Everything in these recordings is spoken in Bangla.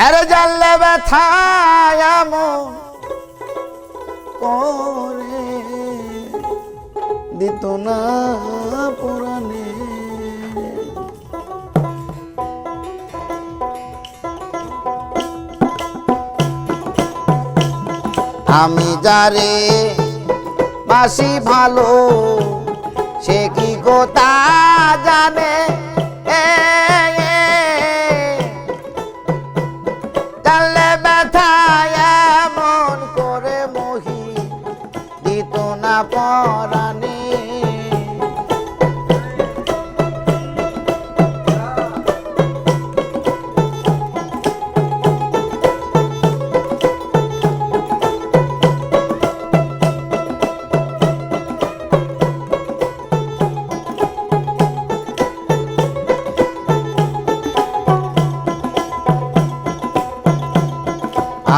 এর জানলে ব্যথায় এমন করে দিত না পুরাণে। আমি যারে বাসি ভালো সে কি কথা জানে, জানলে ব্যথা এমন করে মহি দিত না পরাণে।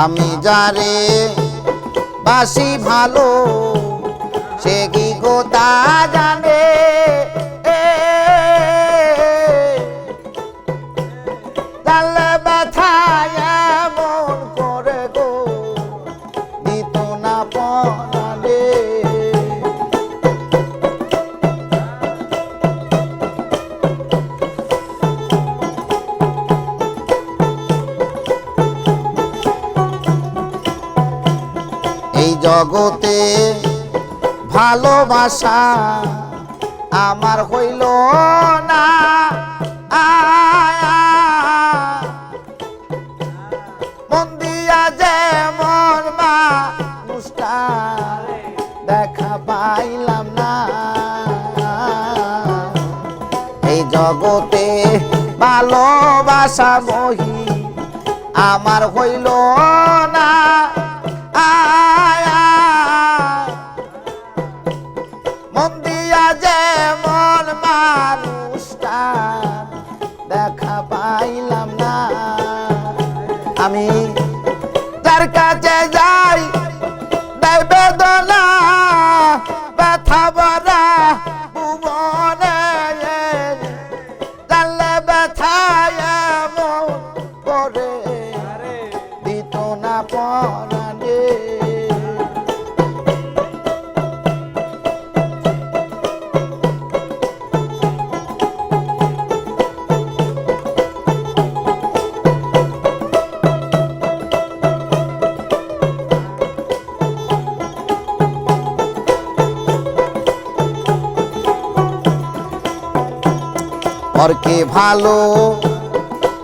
আমি যারে বাসি ভালো সে কি কথা জানে, জানলে ব্যথা এমন করে গো দিত না পরাণে। এই জগতে ভালোবাসা আমার হইল না, মন দিয়া যেমন মানুষটা দেখা পাইলাম না। এই জগতে ভালোবাসা মহি আমার হইল না, মন দিয়া যেমন মানুষটা দেখা পাইলাম না। আমি তার কাছে যাই দেয় বেদনা ব্যথা ভরা ভুবনে, জানলে ব্যথা এমন করে দিত না পরাণে। পরকে ভালো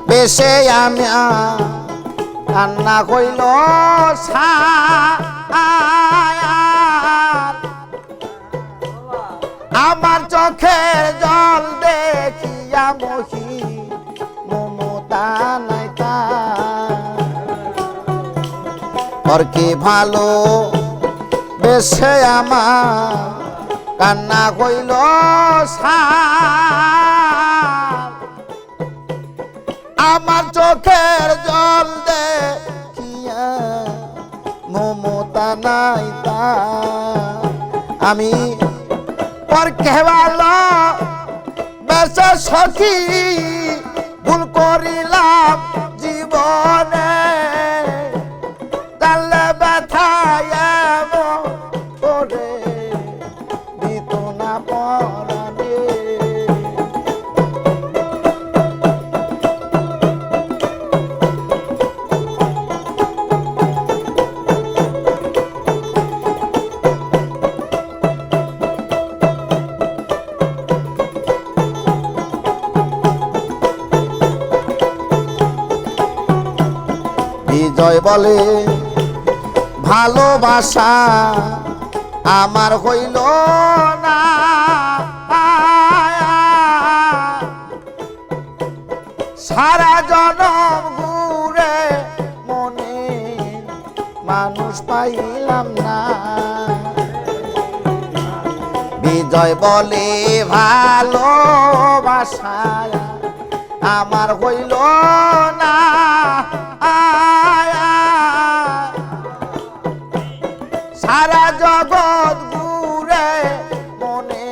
বেশে আমি কান্না কইল আমার চোখের জল দেখিয়া মহি মমতা নাই তার। পরকে ভালো বেশে আমার কান্না কইল আমার চোখের জল দেখিয়া মমতা নাই তার। আমি পরকে ভালো বেশে সখী ভুল করিলাম জীবনে, জানলে ব্যথা এমন করে দিত না পরাণে। বিজয় বলে ভালোবাসা আমার হইল না, সারা জনম ঘুরে মনে মানুষ পাইলাম না। বিজয় বলে ভালোবাসা আমার হইল না, সারা জগৎ ঘুরে মনে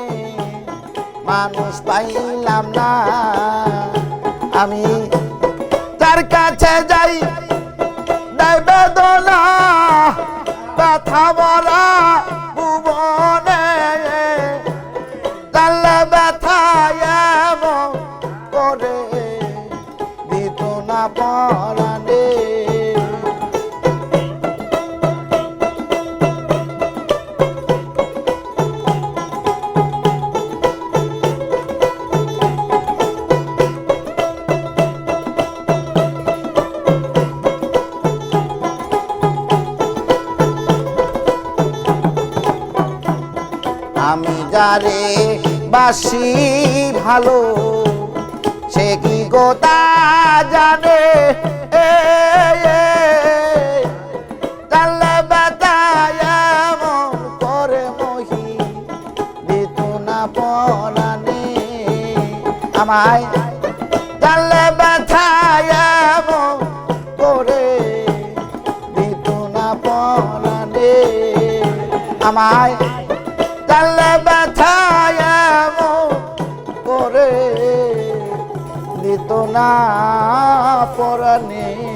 মানুষ পাইলাম না। আমি যার কাছে যাই দেয় বেদনা ব্যথা ভরা ভুবনে জানলে ব্যথা এমন করে দিত না পরাণে আমি যারে বাসি ভালো সে কি গোটা জানে জানলে ব্যথা এমন করে মহি দিত না পরাণে আমায় জানলে ব্যথা এমন করে দিত না পরাণে আমায় জানলে ব্যথা এমন করে দিত না পরাণে।